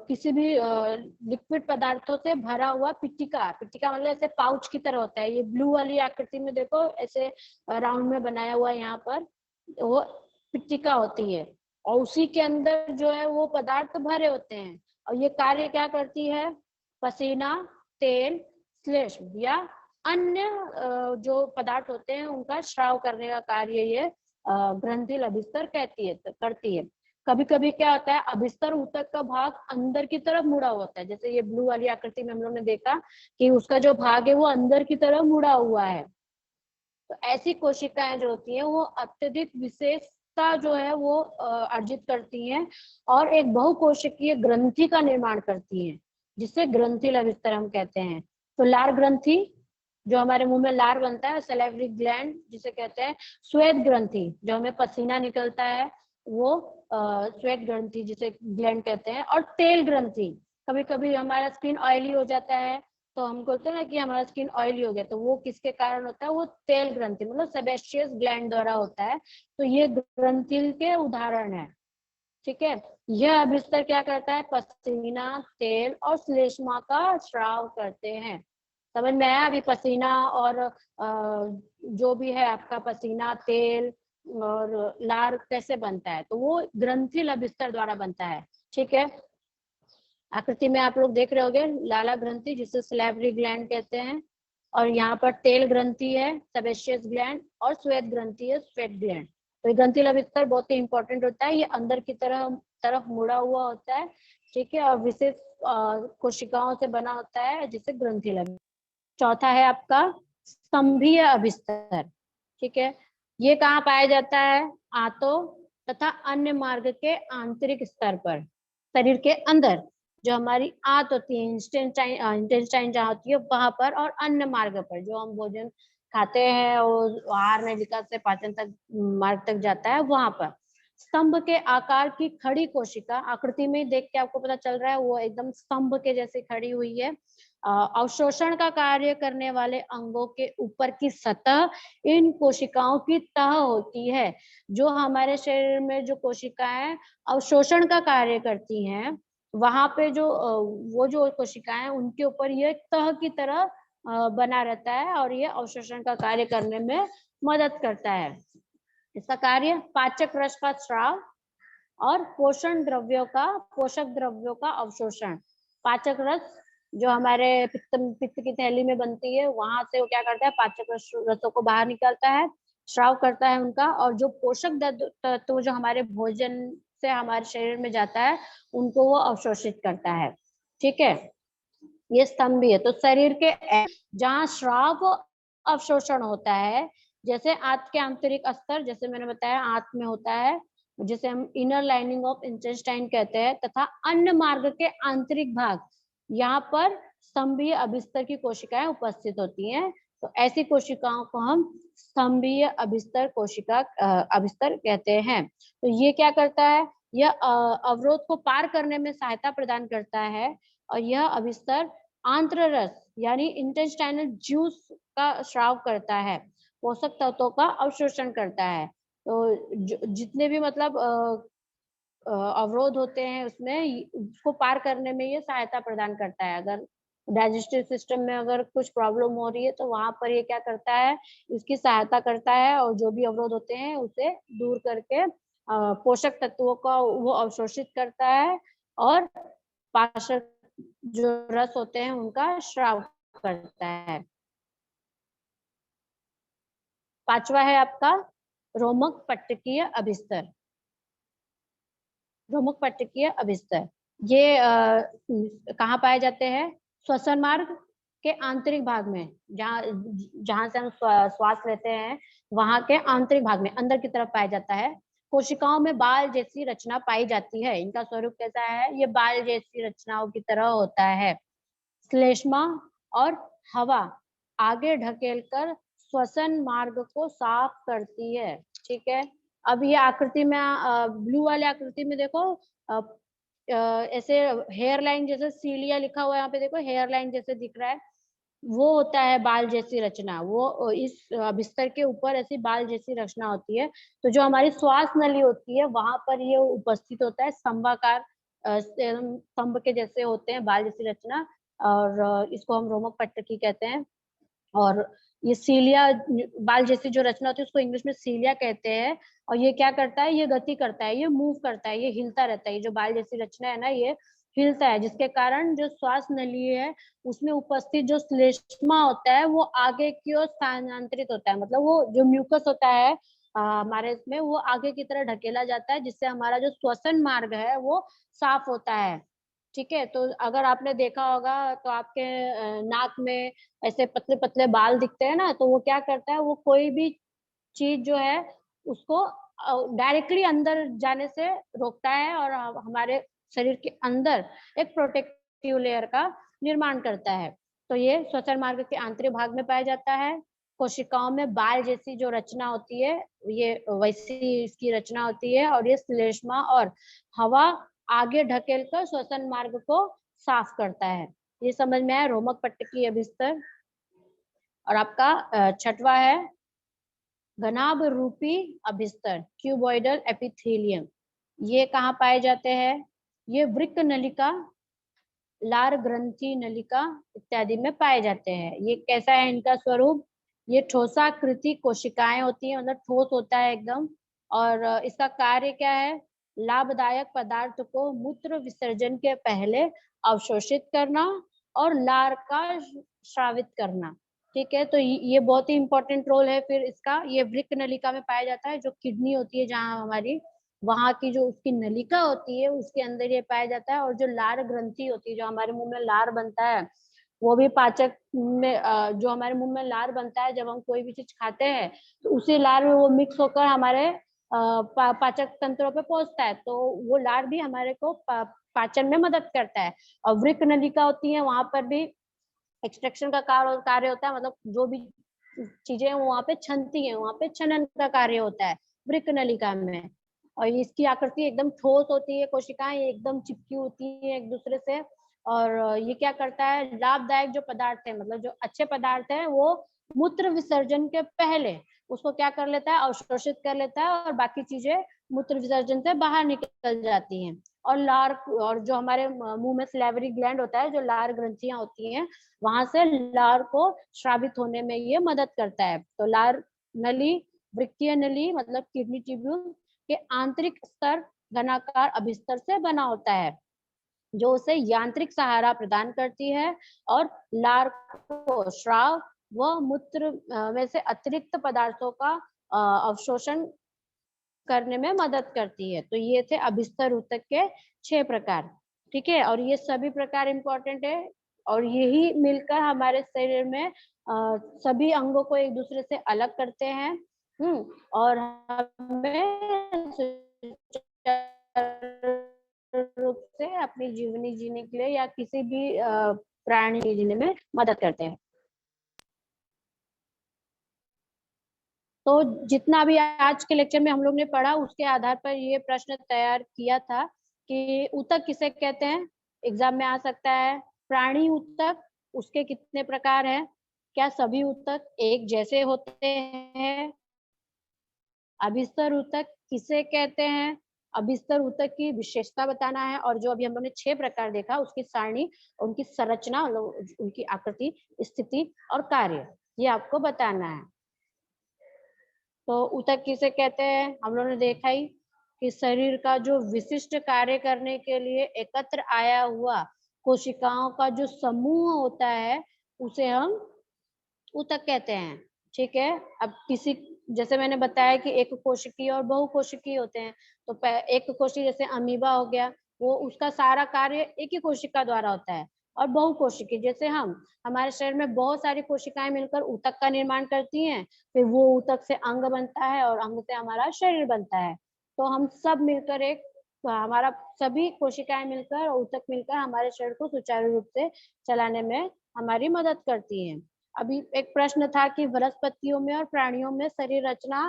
किसी भी लिक्विड पदार्थों से भरा हुआ पिटिका, पिटिका मतलब ऐसे पाउच की तरह होता है। ये ब्लू वाली आकृति में देखो ऐसे राउंड में बनाया हुआ है, यहाँ पर वो पिटिका होती है और उसी के अंदर जो है वो पदार्थ भरे होते हैं। और ये कार्य क्या करती है, पसीना, तेल, श्लेष्म या अन्य जो पदार्थ होते हैं उनका स्राव करने का कार्य ये ग्रंथिल अभिस्तर करती है। कभी कभी क्या होता है, अभिस्तर ऊतक का भाग अंदर की तरफ मुड़ा होता है, जैसे ये ब्लू वाली आकृति में हम लोग ने देखा कि उसका जो भाग है वो अंदर की तरफ मुड़ा हुआ है। तो ऐसी कोशिकाएं जो होती हैं वो अत्यधिक विशेषता जो है वो अर्जित करती हैं और एक बहुकोशिकीय ग्रंथि का निर्माण करती हैं, जिसे ग्रंथिल अभिस्तर हम कहते हैं। तो लार ग्रंथि, जो हमारे मुंह में लार बनता है, सलाइवरी ग्लैंड जिसे कहते हैं, श्वेत ग्रंथि जो हमें पसीना निकलता है वो श्वेत ग्रंथि जिसे ग्लैंड कहते हैं, और तेल ग्रंथि, कभी कभी हमारा स्किन ऑयली हो जाता है तो हम बोलते हैं ना कि हमारा स्किन ऑयली हो गया, तो वो किसके कारण होता है, वो तेल ग्रंथि मतलब सेबेस्टियस ग्लैंड द्वारा होता है। तो ये ग्रंथि के उदाहरण है। ठीक है, यह अभिस्तर क्या करता है, पसीना, तेल और श्लेष्मा का स्राव करते हैं। समझ में आया अभी पसीना और जो भी है आपका पसीना, तेल और लार कैसे बनता है, तो वो ग्रंथिल अभिस्तर द्वारा बनता है। ठीक है, आकृति में आप लोग देख रहे होंगे लाला ग्रंथि जिसे सलाइवरी ग्लैंड कहते हैं, और यहाँ पर तेल ग्रंथि है सेबेशियस ग्लैंड, और श्वेत ग्रंथि है स्वेट ग्लैंड। तो ग्रंथिल अभिस्तर बहुत ही इंपॉर्टेंट होता है, ये अंदर की तरफ मुड़ा हुआ होता है। ठीक है, और विशेष कोशिकाओं से बना होता है जिसे ग्रंथिल अभिस्तर। चौथा है आपका स्तंभीय अभिस्तर। ठीक है, ये कहाँ पाया जाता है, आंतों तथा अन्य मार्ग के आंतरिक स्तर पर, शरीर के अंदर जो हमारी आंत होती है, इंटेस्टाइन जहाँ होती है वहां पर, और अन्य मार्ग पर जो हम भोजन खाते हैं और आहार नलिका से पाचन तक मार्ग तक जाता है वहां पर। स्तंभ के आकार की खड़ी कोशिका, आकृति में देख के आपको पता चल रहा है वो एकदम स्तंभ के जैसे खड़ी हुई है। अवशोषण का कार्य करने वाले अंगों के ऊपर की सतह इन कोशिकाओं की तह होती है। जो हमारे शरीर में जो कोशिकाएं अवशोषण का कार्य करती हैं, वहां पे जो वो जो कोशिकाएं उनके ऊपर ये तह की तरह बना रहता है और ये अवशोषण का कार्य करने में मदद करता है। इसका कार्य पाचक रस का स्राव और पोषक द्रव्यों का अवशोषण। पाचक रस जो हमारे पित्त की थैली में बनती है, वहां से वो क्या करता है, पाचक रसों को बाहर निकालता है, स्राव करता है उनका, और जो पोषक तत्व जो हमारे भोजन से हमारे शरीर में जाता है उनको वो अवशोषित करता है। ठीक है, ये स्तंभ भी है। तो शरीर के जहाँ श्राव अवशोषण होता है, जैसे आंत के आंतरिक स्तर, जैसे मैंने बताया आंत में होता है, जिसे हम इनर लाइनिंग ऑफ इंटेस्टाइन कहते हैं, तथा अन्य मार्ग के आंतरिक भाग, यहाँ पर स्तंभीय अभिस्तर की कोशिकाएं उपस्थित होती हैं। तो ऐसी कोशिकाओं को हम स्तंभीय अभिस्तर कहते हैं। तो ये क्या करता है, यह अवरोध को पार करने में सहायता प्रदान करता है, और यह अभिस्तर आंत्र रस यानी इंटेस्टाइनल जूस का स्राव करता है, पोषक तत्वों का अवशोषण करता है। तो जितने भी मतलब अवरोध होते हैं उसमें उसको पार करने में ये सहायता प्रदान करता है। अगर डाइजेस्टिव सिस्टम में अगर कुछ प्रॉब्लम हो रही है तो वहां पर ये क्या करता है, इसकी सहायता करता है, और जो भी अवरोध होते हैं उसे दूर करके पोषक तत्वों का वो अवशोषित करता है, और पाचक जो रस होते हैं उनका स्राव करता है। पांचवा है आपका रोमक पट्टकीय अभिस्तर। रोमक पट्टकीय अभिस्तर ये कहाँ पाए जाते हैं, श्वसन मार्ग के आंतरिक भाग में, जहाँ जहाँ से हम श्वास लेते हैं वहां के आंतरिक भाग में अंदर की तरफ पाया जाता है। कोशिकाओं में बाल जैसी रचना पाई जाती है। इनका स्वरूप कैसा है, ये बाल जैसी रचनाओं की तरह होता है। श्लेष्मा और हवा आगे ढकेलकर श्वसन मार्ग को साफ करती है। ठीक है, अब ये आकृति में ब्लू वाले आकृति में देखो ऐसे हेयर लाइन जैसे सीलिया लिखा हुआ है यहाँ पे देखो, हेयर लाइन जैसे दिख रहा है, वो होता है बाल जैसी रचना। वो इस बिस्तर के ऊपर ऐसी बाल जैसी रचना होती है। तो जो हमारी श्वास नली होती है वहां पर ये उपस्थित होता है, स्तंभाकार स्तंभ के जैसे होते हैं बाल जैसी रचना, और इसको हम रोमक पट्टकी कहते हैं। और ये सीलिया बाल जैसी जो रचना होती है उसको इंग्लिश में सीलिया कहते हैं। और ये क्या करता है, ये गति करता है, ये मूव करता है, ये हिलता रहता है। ये जो बाल जैसी रचना है ना, ये हिलता है, जिसके कारण जो श्वास नली है उसमें उपस्थित जो श्लेष्मा होता है वो आगे की ओर स्थानांतरित होता है। मतलब वो जो म्यूकस होता है हमारे इसमें, वो आगे की तरह ढकेला जाता है, जिससे हमारा जो श्वसन मार्ग है वो साफ होता है। ठीक है, तो अगर आपने देखा होगा तो आपके नाक में ऐसे पतले पतले बाल दिखते हैं ना, तो वो क्या करता है, वो कोई भी चीज जो है उसको डायरेक्टली अंदर जाने से रोकता है, और हमारे शरीर के अंदर एक प्रोटेक्टिव लेयर का निर्माण करता है। तो ये श्वसन मार्ग के आंतरिक भाग में पाया जाता है। कोशिकाओं में बाल जैसी जो रचना होती है, ये वैसी इसकी रचना होती है, और ये श्लेष्मा और हवा आगे ढकेल कर श्वसन मार्ग को साफ करता है। ये समझ में आया, रोमक पट्टकी अभिस्तर। और आपका छठवा है घनाभ रूपी अभिस्तर, क्यूबॉइडल एपिथेलियम। ये कहाँ पाए जाते हैं? ये वृक्क नलिका, लार ग्रंथि नलिका इत्यादि में पाए जाते हैं। ये कैसा है इनका स्वरूप? ये ठोसाकृति कोशिकाएं होती हैं, मतलब ठोस होता है एकदम। और इसका कार्य क्या है? लाभदायक पदार्थ को मूत्र विसर्जन के पहले अवशोषित करना और लार का श्रावित करना। ठीक है, तो ये बहुत ही इंपॉर्टेंट रोल है फिर इसका। ये वृक्क नलिका में पाया जाता है, जो किडनी होती है जहाँ हमारी, वहां की जो उसकी नलिका होती है उसके अंदर ये पाया जाता है। और जो लार ग्रंथि होती है, जो हमारे मुंह में लार बनता है, वो भी पाचक में जो हमारे मुंह में लार बनता है जब हम कोई भी चीज खाते हैं, तो उसी लार में वो मिक्स होकर हमारे पाचक तंत्रों पे पहुंचता है। तो वो लार भी हमारे को पाचन में मदद करता है। और वृक्क नलिका होती है, वहां पर भी एक्सट्रैक्शन का कार्य होता है, मतलब जो भी चीजें वहां पे छनती है, वहां पे छनन का कार्य होता है वृक्क नलिका में। और इसकी आकृति एकदम ठोस होती है, कोशिकाएं एकदम चिपकी होती है एक दूसरे से। और ये क्या करता है, लाभदायक जो पदार्थ है, मतलब जो अच्छे पदार्थ है, वो मूत्र विसर्जन के पहले उसको क्या कर लेता है, अवशोषित कर लेता है, और बाकी चीजें मूत्र विसर्जन से बाहर निकल जाती हैं। और लार, और जो हमारे मुंह में सलेवरी ग्लैंड होता है, जो लार ग्रंथियां होती हैं, वहां से लार को श्रावित होने में ये मदद करता है। तो लार नली, वृक्कीय नली मतलब किडनी ट्यूब्यूल के आंतरिक स्तर घनाकार अभिस्तर से बना होता है, जो उसे यांत्रिक सहारा प्रदान करती है और लार को श्राव व मूत्र में से अतिरिक्त पदार्थों का अवशोषण करने में मदद करती है। तो ये थे अभिस्तर ऊतक के 6 प्रकार। ठीक है, और ये सभी प्रकार इंपॉर्टेंट है, और यही मिलकर हमारे शरीर में सभी अंगों को एक दूसरे से अलग करते हैं। और हमें रूप से अपनी जीवनी जीने के लिए या किसी भी प्राणी जीने में मदद करते हैं। तो जितना भी आज के लेक्चर में हम लोग ने पढ़ा, उसके आधार पर ये प्रश्न तैयार किया था कि ऊतक किसे कहते हैं, एग्जाम में आ सकता है। प्राणी ऊतक, उसके कितने प्रकार हैं, क्या सभी ऊतक एक जैसे होते हैं, अभिस्तर ऊतक किसे कहते हैं, अभिस्तर ऊतक की विशेषता बताना है, और जो अभी हम लोग ने 6 प्रकार देखा उसकी सारणी, उनकी संरचना, उनकी आकृति, स्थिति और कार्य, ये आपको बताना है। तो ऊतक किसे कहते हैं, हम लोगों ने देखा ही कि शरीर का जो विशिष्ट कार्य करने के लिए एकत्र आया हुआ कोशिकाओं का जो समूह होता है उसे हम ऊतक कहते हैं। ठीक है, अब किसी, जैसे मैंने बताया कि एक कोशिकीय और बहुकोशिकीय होते हैं। तो एक कोशिकीय जैसे अमीबा हो गया, वो उसका सारा कार्य एक ही कोशिका द्वारा होता है। और बहुकोशिकीय जैसे हमारे शरीर में बहुत सारी कोशिकाएं मिलकर ऊतक का निर्माण करती हैं, फिर वो ऊतक से अंग बनता है और अंग से हमारा शरीर बनता है। तो हम सब मिलकर एक, हमारा सभी कोशिकाएं मिलकर और ऊतक मिलकर हमारे शरीर को सुचारू रूप से चलाने में हमारी मदद करती हैं। अभी एक प्रश्न था कि वनस्पतियों में और प्राणियों में शरीर रचना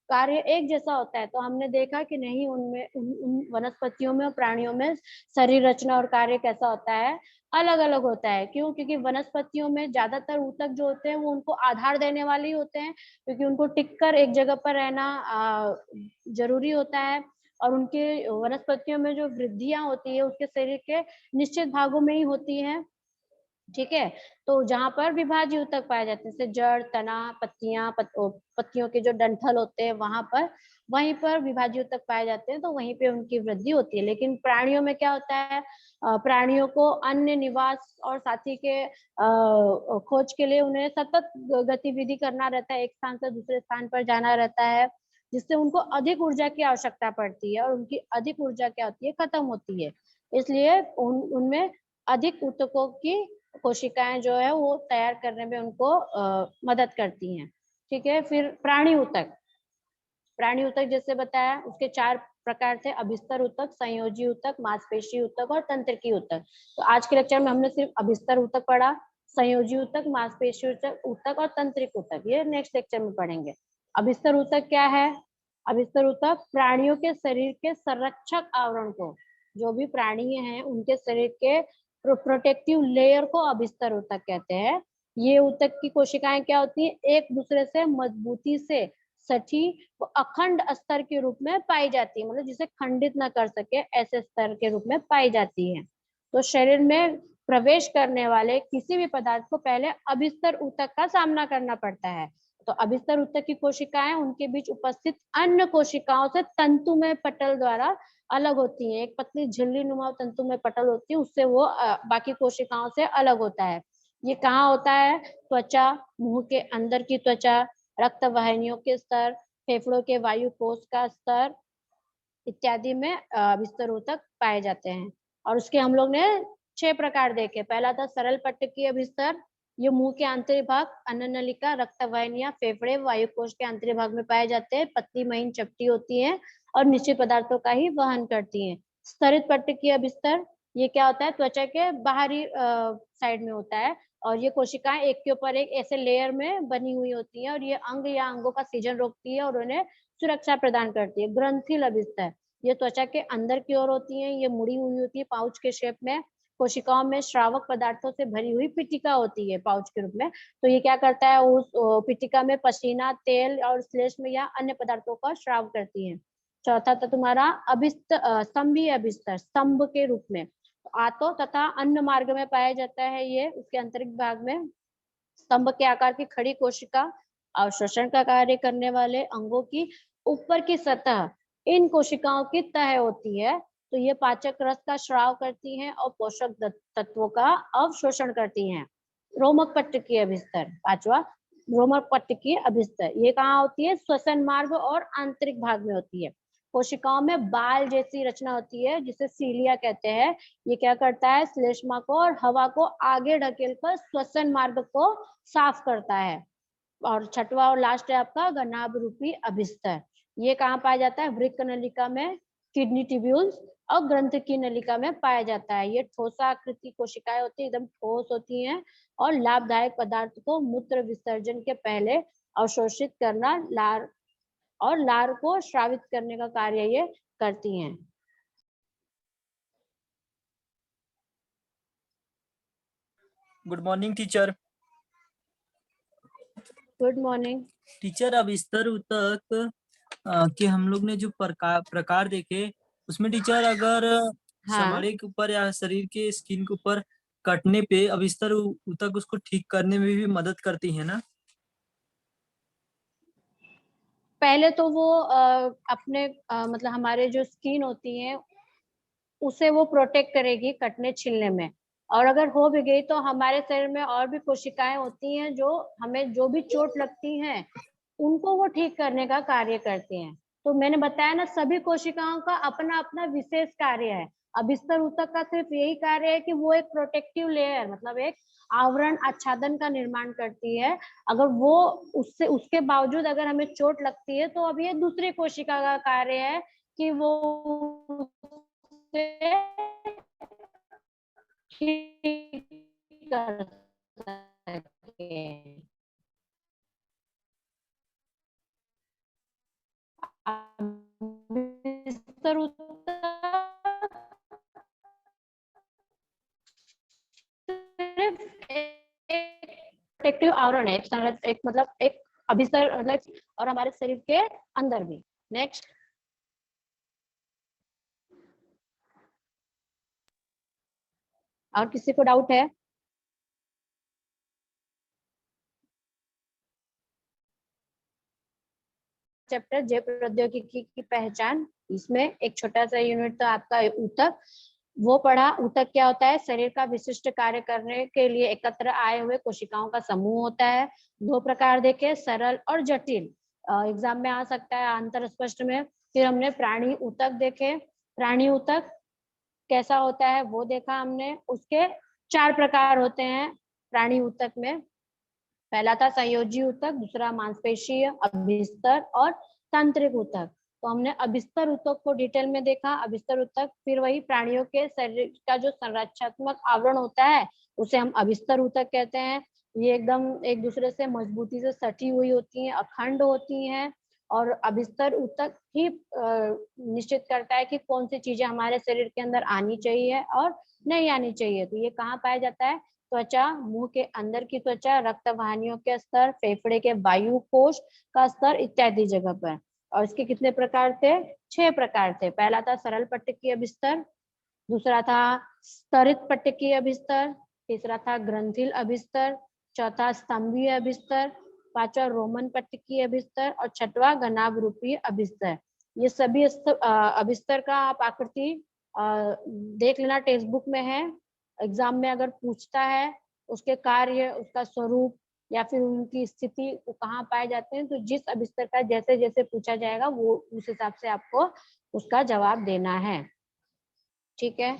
कार्य एक जैसा होता है, तो हमने देखा कि नहीं, उनमें उन वनस्पतियों में और प्राणियों में शरीर रचना और कार्य कैसा होता है, अलग अलग होता है। क्यों? क्योंकि वनस्पतियों में ज्यादातर ऊतक जो होते हैं वो उनको आधार देने वाले ही होते हैं, क्योंकि उनको टिककर एक जगह पर रहना जरूरी होता है। और उनके वनस्पतियों में जो वृद्धियां होती है उसके शरीर के निश्चित भागों में ही होती हैं। ठीक है, तो जहां पर विभाज्य ऊतक पाए जाते हैं, जैसे जड़, तना, पत्तियां, पत्तियों के जो डंठल होते हैं वहां पर, वहीं पर विभाज्य ऊतक पाए जाते हैं, तो वहीं पे उनकी वृद्धि होती है। लेकिन प्राणियों में क्या होता है, प्राणियों को अन्य निवास और साथी के खोज के लिए उन्हें सतत गतिविधि करना रहता है, एक स्थान से दूसरे स्थान पर जाना रहता है, जिससे उनको अधिक ऊर्जा की आवश्यकता पड़ती है, और उनकी अधिक ऊर्जा क्या होती है, खत्म होती है। इसलिए उनमें अधिक ऊतकों की कोशिकाएं जो है वो तैयार करने में उनको मदद करती हैं। ठीक है, फिर प्राणी ऊतक। प्राणी ऊतक जैसे बताया, उसके 4 प्रकार थे: अभिस्तर ऊतक, संयोजी ऊतक, मांसपेशी ऊतक और तंत्रिकी ऊतक। तो आज के लेक्चर में हमने सिर्फ अभिस्तर ऊतक पढ़ा, संयोजी ऊतक, मांसपेशी ऊतक और तंत्रिक ऊतक ये नेक्स्ट लेक्चर में पढ़ेंगे। अभिस्तर ऊतक क्या है? अभिस्तर ऊतक प्राणियों के शरीर के संरक्षक आवरण को, जो भी प्राणी हैं उनके शरीर के प्रोटेक्टिव लेयर को अभिस्तर ऊतक कहते हैं। ये ऊतक की कोशिकाएं क्या होती है, एक दूसरे से मजबूती से सठी वो अखंड स्तर के रूप में पाई जाती है, मतलब जिसे खंडित ना कर सके ऐसे स्तर के रूप में पाई जाती है। तो शरीर में प्रवेश करने वाले किसी भी पदार्थ को पहले अभिस्तर ऊतक का सामना करना पड़ता है। तो अभिस्तर ऊतक की कोशिकाएं उनके बीच उपस्थित अन्य कोशिकाओं से तंतुमय पटल द्वारा अलग होती हैं। एक पतली झिल्ली नुमा तंतुमय पटल होती है, उससे वो बाकी कोशिकाओं से अलग होता है। ये कहाँ होता है? त्वचा, मुंह के अंदर की त्वचा, रक्त वाहिनियों के स्तर, फेफड़ों के वायु कोष का स्तर इत्यादि में अभिस्तर ऊतक पाए जाते हैं। और उसके हम लोग ने 6 प्रकार देखे। पहला था सरल पट्टकीय अभिस्तर, ये मुंह के आंतरिक भाग, अन्ननलिका, रक्त वाहिनियां, फेफड़े, वायु कोष के आंतरिक भाग में पाए जाते हैं। पतली महीन चपटी होती है और निश्चित पदार्थों का ही वहन करती हैं। स्तरित पट्टकीय अभिस्तर, ये क्या होता है, त्वचा के बाहरी साइड में होता है, और ये कोशिकाएं एक के ऊपर एक ऐसे लेयर में बनी हुई होती है, और ये अंग या अंगों का सीजन रोकती है और उन्हें सुरक्षा प्रदान करती है। ग्रंथिल अभिस्तर, ये त्वचा के अंदर की ओर होती है, ये मुड़ी हुई होती है पाउच के शेप में। कोशिकाओं में श्रावक पदार्थों से भरी हुई पिटिका होती है पाउच के रूप में। तो ये क्या करता है, उस पिटिका में पसीना, तेल और श्लेष्म या अन्य पदार्थों का श्राव करती है। चौथा था तुम्हारा स्तंभीय अभिस्तर, स्तंभ के रूप में आतो तथा अन्न मार्ग में पाया जाता है। ये उसके आंतरिक भाग में स्तंभ के आकार की खड़ी कोशिका, अवशोषण का कार्य करने वाले अंगों की ऊपर की सतह इन कोशिकाओं की तह होती है। तो ये पाचक रस का स्राव करती हैं और पोषक तत्वों का अवशोषण करती हैं। रोमक पट्टकीय अभिस्तर, पांचवा रोमक पट्टकीय अभिस्तर, ये कहाँ होती है? श्वसन मार्ग और आंतरिक भाग में होती है। कोशिकाओं में बाल जैसी रचना होती है जिसे सीलिया कहते हैं। ये क्या करता है, श्लेष्मा को और हवा को आगे ढकेल कर श्वसन मार्ग को साफ करता है। और छठवा और लास्ट है आपका गनाभ रूपी अभिस्तर, ये कहाँ पाया जाता है? वृक्क नलिका में, किडनी ट्यूब्यूल्स और ग्रंथ की नलिका में पाया जाता है। ये ठोसाकृति कोशिकाएं होती है, एकदम ठोस होती हैं, और लाभदायक पदार्थ को मूत्र विसर्जन के पहले अवशोषित करना, लार को श्रावित करने का कार्य ये करती हैं। Good morning teacher. Good morning teacher, अब स्तर ऊतक के हम लोग ने जो प्रकार देखे, उसमें टीचर अगर हाँ, चमड़े के ऊपर या शरीर के स्किन के ऊपर कटने पे अब स्तर ऊतक उसको ठीक करने में भी मदद करती है ना? पहले तो वो अपने मतलब हमारे जो स्किन होती है उसे वो प्रोटेक्ट करेगी कटने छिलने में। और अगर हो भी गई तो हमारे शरीर में और भी कोशिकाएं होती हैं जो हमें जो भी चोट लगती हैं उनको वो ठीक करने का कार्य करती हैं। तो मैंने बताया ना, सभी कोशिकाओं का अपना अपना विशेष कार्य है। अभिस्तर ऊतक का सिर्फ यही कार्य है कि वो एक प्रोटेक्टिव लेयर, मतलब एक आवरण आच्छादन का निर्माण करती है। अगर वो उससे उसके बावजूद अगर हमें चोट लगती है तो अब ये दूसरी कोशिका का कार्य है कि वो ठीक कर सके। प्रोटेक्टिव आवरण है, एक मतलब एक अभिस्तर मतलब, और हमारे शरीर के अंदर भी। नेक्स्ट, और किसी को डाउट है? चैप्टर जैव प्रौद्योगिकी की पहचान, इसमें एक छोटा सा यूनिट तो आपका ऊतक वो पढ़ा। ऊतक क्या होता है? शरीर का विशिष्ट कार्य करने के लिए एकत्र आए हुए कोशिकाओं का समूह होता है। दो प्रकार देखे, सरल और जटिल, एग्जाम में आ सकता है अंतर स्पष्ट में। फिर हमने प्राणी ऊतक देखे, प्राणी ऊतक कैसा होता है वो देखा हमने। उसके 4 प्रकार होते हैं प्राणी ऊतक में। पहला था संयोजी ऊतक, दूसरा मांसपेशीय, अभिस्तर और तंत्रिक ऊतक। तो हमने अभिस्तर ऊतक को डिटेल में देखा। अभिस्तर ऊतक फिर वही प्राणियों के शरीर का जो संरचनात्मक आवरण होता है उसे हम अभिस्तर ऊतक कहते हैं। ये एकदम एक दूसरे से मजबूती से सटी हुई होती हैं, अखंड होती हैं, और अभिस्तर ऊतक ही निश्चित करता है कि कौन सी चीजें हमारे शरीर के अंदर आनी चाहिए और नहीं आनी चाहिए। तो ये कहाँ पाया जाता है? त्वचा, मुंह के अंदर की त्वचा, रक्त वाहिनियों के स्तर, फेफड़े के वायु कोश का स्तर इत्यादि जगह पर। और इसके कितने प्रकार थे? 6 प्रकार थे। पहला था सरल पट्टिकीय अभिस्तर, दूसरा था स्तरित पट्टिकीय अभिस्तर, तीसरा था ग्रंथिल अभिस्तर, चौथा स्तंभीय अभिस्तर, पांचवा रोमन पट्टिकीय अभिस्तर और छठवां घनाभ रूपीय अभिस्तर। ये सभी अभिस्तर का आप आकृति देख लेना, टेक्स्ट बुक में है। एग्जाम में अगर पूछता है उसके कार्य, उसका स्वरूप या फिर उनकी स्थिति वो कहाँ पाए जाते हैं, तो जिस अभिस्तर का जैसे जैसे पूछा जाएगा वो उस हिसाब से आपको उसका जवाब देना है। ठीक है।